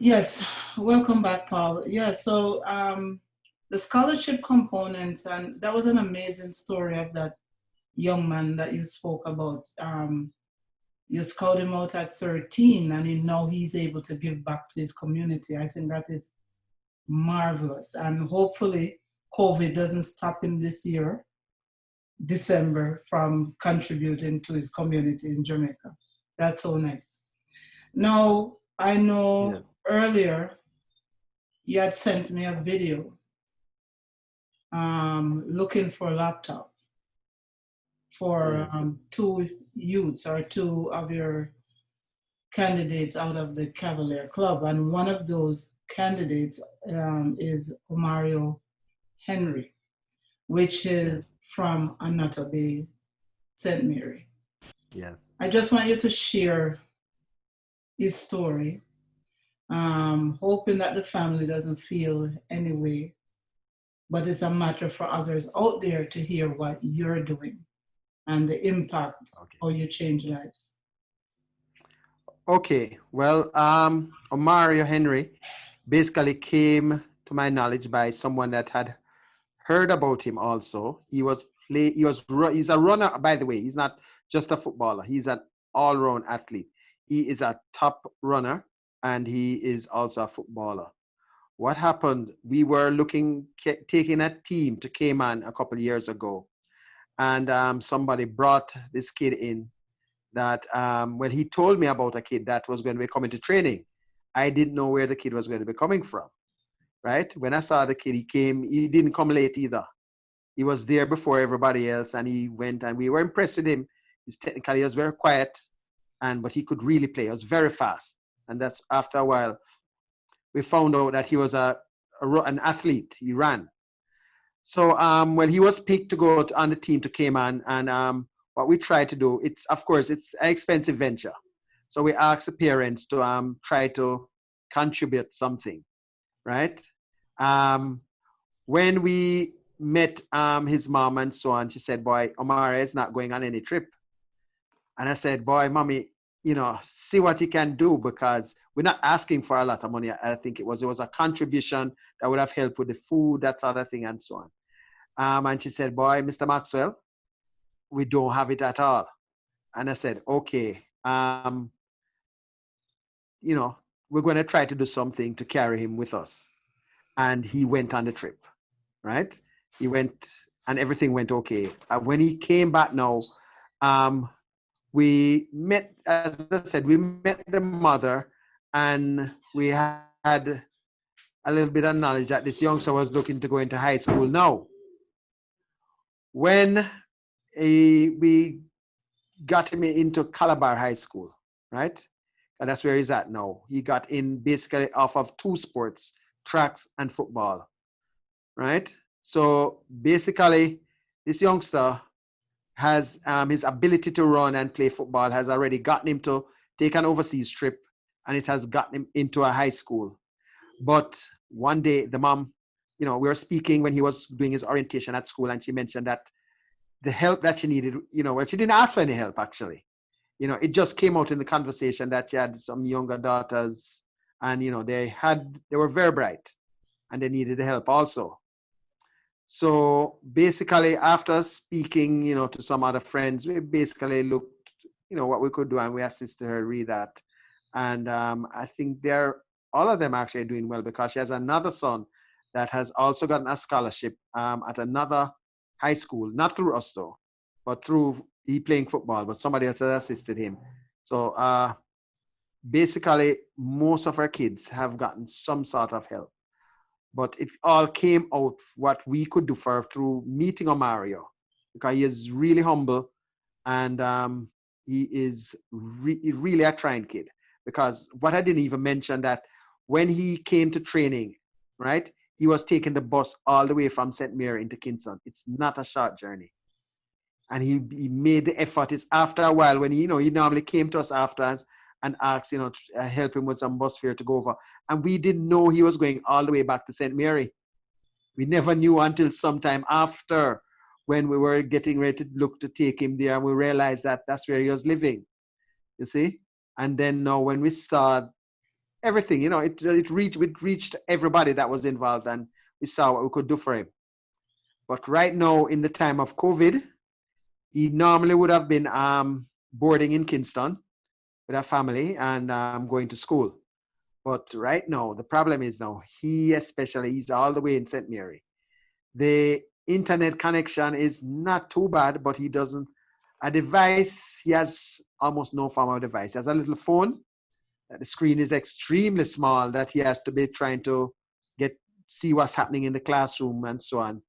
Yes, welcome back, Paul. Yeah, so the scholarship component, and that was an amazing story of that young man that you spoke about. You scout him out at 13, and now he's able to give back to his community. I think that is marvelous, and hopefully, COVID doesn't stop him this year, December, from contributing to his community in Jamaica. That's so nice. Now, I know Yes. earlier you had sent me a video looking for a laptop for Yes. two youths or two of your candidates out of the Cavalier Club. And one of those candidates is Mario Henry, which is Yes. from Anata Bay, St. Mary. Yes. I just want you to share his story, hoping that the family doesn't feel any way, but it's a matter for others out there to hear what you're doing and the impact Okay. how you change lives. Okay. Well, Mario Henry basically came to my knowledge by someone that had heard about him also. He's a runner, by the way. He's not just a footballer. He's an all-round athlete. He is a top runner and he is also a footballer. What happened? We were taking a team to Cayman a couple of years ago, and somebody brought this kid in that when he told me about a kid that was going to be coming to training, I didn't know where the kid was going to be coming from, right? When I saw the kid, he didn't come late either. He was there before everybody else, and he went, and we were impressed with him. His technically he was very quiet, but he could really play. He was very fast, and that's after a while we found out that he was an athlete. He ran. So when he was picked to go on the team to Cayman, and what we try to do, it's of course it's an expensive venture. So we asked the parents to try to contribute something, right? Um, when we met his mom and so on, she said, "Boy, Omar is not going on any trip." And I said, "Boy, mommy, see what you can do because we're not asking for a lot of money. I think it was a contribution that would have helped with the food, that sort of thing, and so on." And she said, "Boy, Mr. Maxwell, we don't have it at all." And I said, "Okay, you know, we're going to try to do something to carry him with us." And he went on the trip, right? He went and everything went okay. When he came back now, um, we met, as I said, we met the mother and we had a little bit of knowledge that this youngster was looking to go into high school now. When we got him into Calabar High School, right? And that's where he's at now. He got in basically off of two sports, tracks and football, right? So basically, this youngster has his ability to run and play football has already gotten him to take an overseas trip, and it has gotten him into a high school. But one day, the mom, we were speaking when he was doing his orientation at school, and she mentioned that the help that she needed, well, she didn't ask for any help actually. It just came out in the conversation that she had some younger daughters, and they were very bright, and they needed the help also. So basically, after speaking, to some other friends, we basically looked, what we could do, and we assisted her read that. And I think all of them actually doing well because she has another son that has also gotten a scholarship at another high school, not through us though, but through he playing football, but somebody else has assisted him. So basically, most of our kids have gotten some sort of help, but it all came out what we could do for through meeting Mario because he is really humble and he is really a trying kid. Because what I didn't even mention that when he came to training, right, he was taking the bus all the way from St. Mary into Kingston. It's not a short journey. And he made the effort. It's after a while when he normally came to us after and asked, to help him with some bus fare to go over. And we didn't know he was going all the way back to St. Mary. We never knew until sometime after when we were getting ready to look to take him there, and we realized that that's where he was living, you see. And then now when we saw everything. You know, it reached everybody that was involved, and we saw what we could do for him. But right now, in the time of COVID, he normally would have been boarding in Kingston with a family and going to school. But right now, the problem is now he especially he's all the way in St. Mary. The internet connection is not too bad, but he doesn't. A device, he has almost no form of device. He has a little phone that the screen is extremely small that he has to be trying to get see what's happening in the classroom and so on.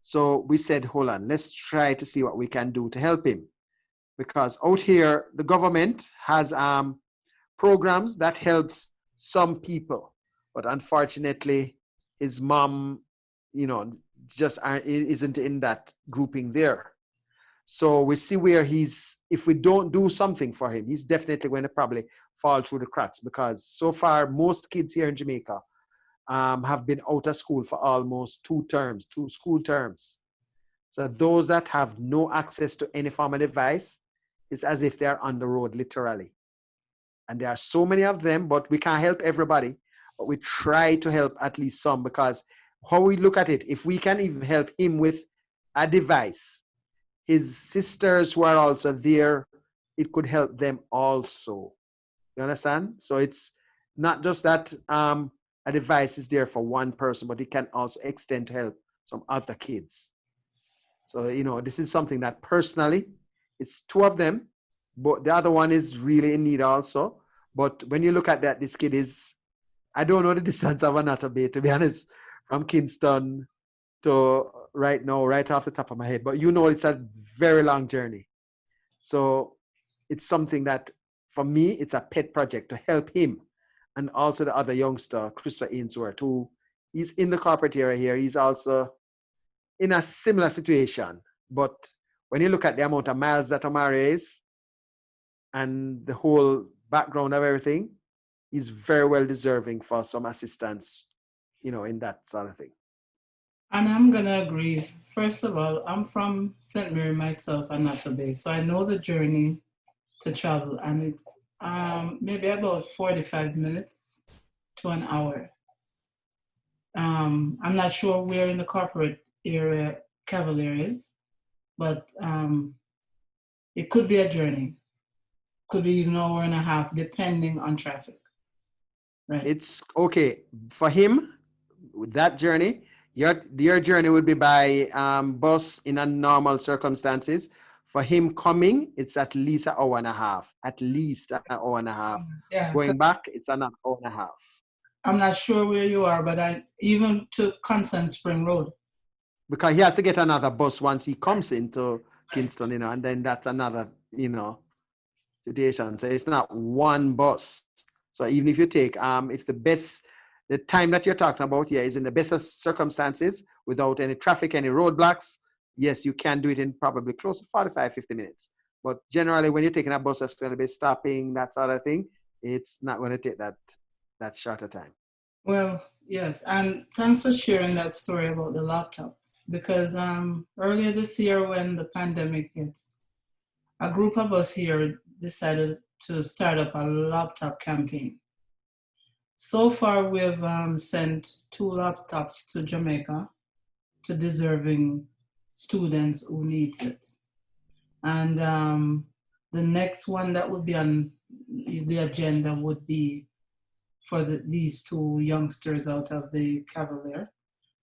So we said, hold on, let's try to see what we can do to help him. Because out here, the government has programs that helps some people, but unfortunately, his mom, you know, just isn't in that grouping there. So we see where if we don't do something for him, he's definitely going to probably fall through the cracks because so far, most kids here in Jamaica have been out of school for almost 2 terms, 2 school terms. So those that have no access to any form of device, it's as if they're on the road, literally. And there are so many of them, but we can't help everybody. But we try to help at least some because how we look at it, if we can even help him with a device, his sisters who are also there, it could help them also. You understand? So it's not just that a device is there for one person, but it can also extend to help some other kids. So, you know, this is something that personally, it's 2 of them, but the other one is really in need also. But when you look at that, this kid is, I don't know the distance of Anata Bay, to be honest, from Kingston to right now, right off the top of my head. But you know, it's a very long journey. So it's something that, for me, it's a pet project to help him and also the other youngster, Christopher Ainsworth, who he's in the corporate area here. He's also in a similar situation. But when you look at the amount of miles that Omari is and the whole background of everything, he's very well deserving for some assistance, you know, in that sort of thing. And I'm gonna agree. First of all, I'm from St. Mary myself and Nato Bay, so I know the journey to travel, and it's maybe about 45 minutes to an hour. I'm not sure where in the corporate area Cavalier is, but it could be a journey. Could be even an hour and a half, depending on traffic. Right. It's okay for him with that journey. Your journey would be by bus in a normal circumstances. For him coming, it's at least an hour and a half. At least an hour and a half. Yeah. Going back, it's an hour and a half. I'm not sure where you are, but I even to Constant Spring Road. Because he has to get another bus once he comes into Kingston, you know, and then that's another, you know, situation. So it's not one bus. So even if you take, if the time that you're talking about here is in the best of circumstances without any traffic, any roadblocks, yes, you can do it in probably close to 45, 50 minutes. But generally, when you're taking a bus that's going to be stopping, that sort of thing, it's not going to take that shorter time. Well, yes, and thanks for sharing that story about the laptop. Because earlier this year when the pandemic hit, a group of us here decided to start up a laptop campaign. So far, we've sent 2 laptops to Jamaica to deserving students who need it. And the next one that would be on the agenda would be for these 2 youngsters out of the Cavalier.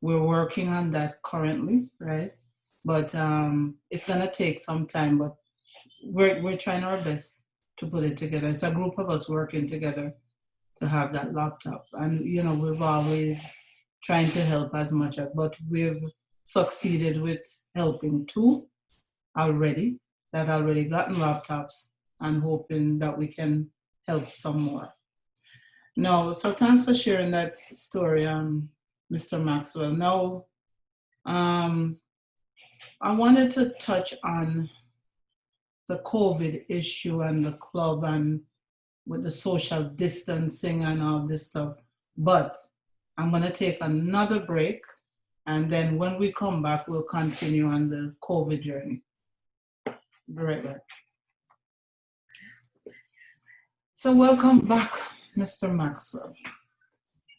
We're working on that currently, right? But it's gonna take some time, but we're trying our best to put it together. It's a group of us working together to have that laptop. And, you know, we've always trying to help as much, but we've succeeded with helping 2 already that already gotten laptops and hoping that we can help some more. No, so thanks for sharing that story, Mr. Maxwell. Now, I wanted to touch on the COVID issue and the club and with the social distancing and all this stuff. But I'm going to take another break. And then when we come back, we'll continue on the COVID journey. Be right back. So welcome back, Mr. Maxwell.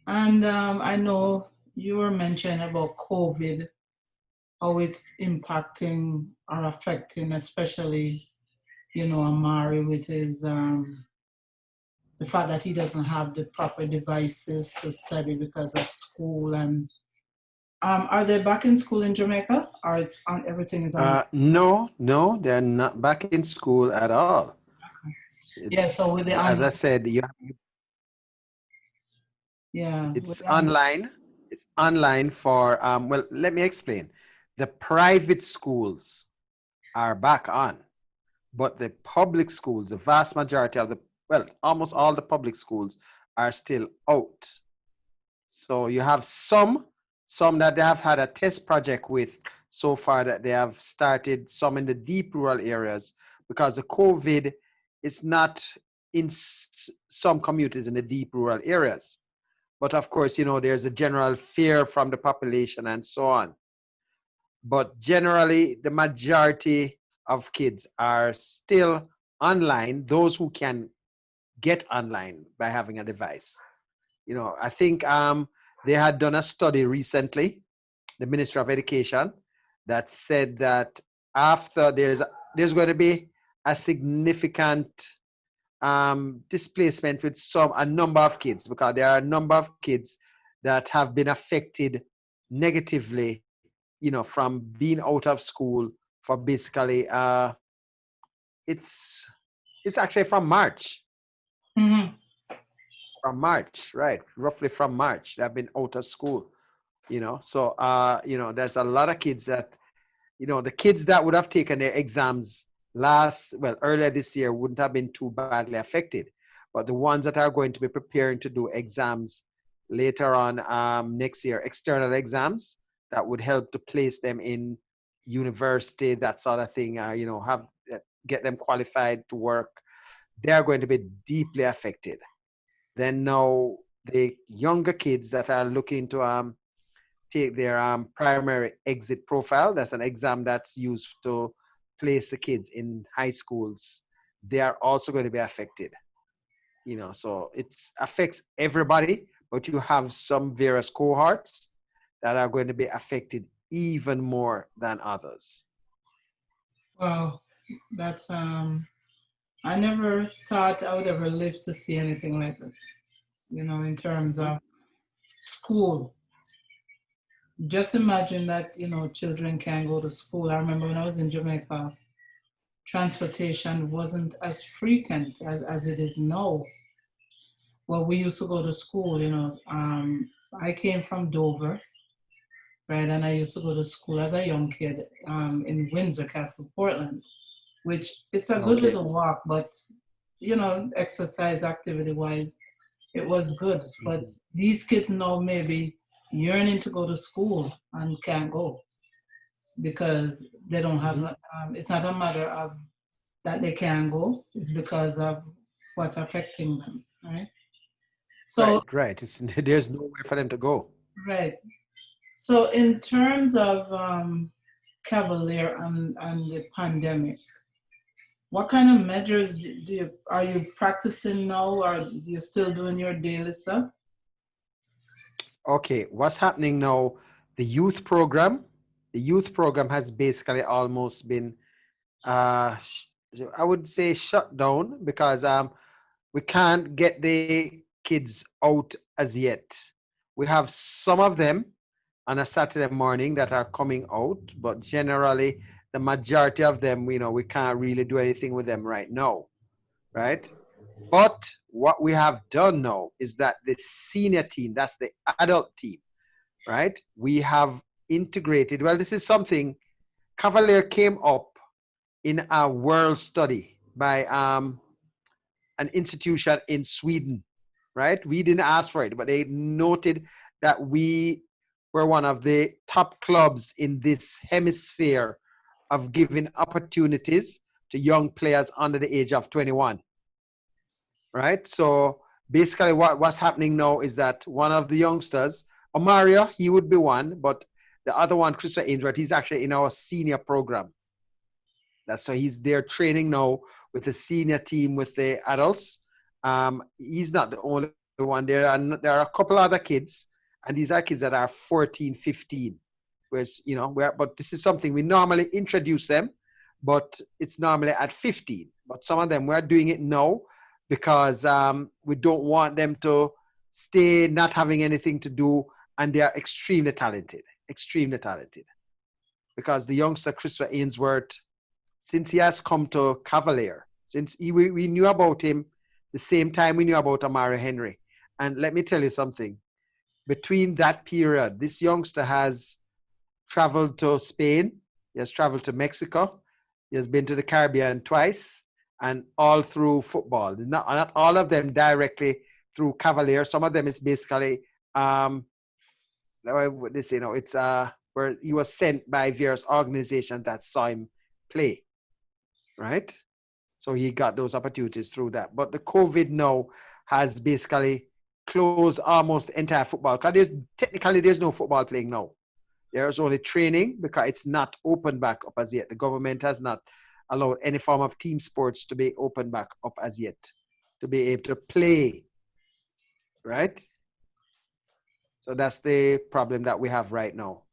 And I know you were mentioning about COVID, how it's impacting or affecting, especially, Amari with his the fact that he doesn't have the proper devices to study because of school. And are they back in school in Jamaica, or it's on everything is on? No, no, they're not back in school at all. Yeah, so with the As I online, said, yeah, with it's the online. online. It's online for, well, let me explain. The private schools are back on, but the public schools, the vast majority of the, well, almost all the public schools are still out. So you have some that they have had a test project with so far that they have started, some in the deep rural areas, because the COVID is not in some communities in the deep rural areas. But of course, there's a general fear from the population and so on. But generally, the majority of kids are still online, those who can get online by having a device. I think they had done a study recently, the Ministry of Education, that said that after there's going to be a significant displacement with a number of kids, because there are a number of kids that have been affected negatively, from being out of school for basically it's it's actually from March. Mm-hmm. From March, right? Roughly from March, they've been out of school. So there's a lot of kids that, the kids that would have taken their exams earlier this year wouldn't have been too badly affected. But the ones that are going to be preparing to do exams later on next year, external exams that would help to place them in university, that sort of thing, have get them qualified to work, they are going to be deeply affected. Then now the younger kids that are looking to take their primary exit profile, that's an exam that's used to place the kids in high schools, they are also going to be affected. So it affects everybody, but you have some various cohorts that are going to be affected even more than others. Wow, that's I never thought I would ever live to see anything like this. In terms Mhm. of school. Just imagine that, children can go to school. I remember when I was in Jamaica, transportation wasn't as frequent as it is now. Well, we used to go to school, I came from Dover, right? And I used to go to school as a young kid in Windsor Castle, Portland, which it's a good Okay. little walk, but, exercise activity wise, it was good. But Mhm. these kids now maybe yearning to go to school and can't go because they don't have, Mhm. it's not a matter of that they can go, it's because of what's affecting them, right? Right, So, right. There's nowhere for them to go. right. So, in terms of Cavalier and the pandemic, what kind of measures are you practicing now, or you still doing your daily stuff? Okay, what's happening now? The youth program, the youth program has basically almost been, I would say, shut down because we can't get the kids out as yet. We have some of them on a Saturday morning that are coming out, but generally the majority of them, we can't really do anything with them right now, right? But what we have done now is that the senior team, that's the adult team, right? We have integrated, well, this is something Cavalier came up in a world study by an institution in Sweden, right? We didn't ask for it, but they noted that we were one of the top clubs in this hemisphere of giving opportunities to young players under the age of 21, right? So basically what's happening now is that one of the youngsters, Omario, he would be one, but the other one, Christopher Ainsworth, he's actually in our senior program. That's so he's there training now with the senior team with the adults. He's not the only one. There are a couple other kids, and these are kids that are 14, 15. Whereas, but this is something we normally introduce them, but it's normally at 15. But some of them, we're doing it now because we don't want them to stay not having anything to do, and they are extremely talented, extremely talented. Because the youngster, Christopher Ainsworth, since he has come to Cavalier, we knew about him the same time we knew about Amari Henry. And let me tell you something. Between that period, this youngster has traveled to Spain, he has traveled to Mexico, he has been to the Caribbean twice, and all through football. Not all of them directly through Cavalier. Some of them is basically, it's where he was sent by various organizations that saw him play, right? So he got those opportunities through that. But the COVID now has basically closed almost the entire football. Because technically there's no football playing now. There's only training because it's not open back up as yet. The government has not allowed any form of team sports to be open back up as yet, to be able to play, right? So that's the problem that we have right now.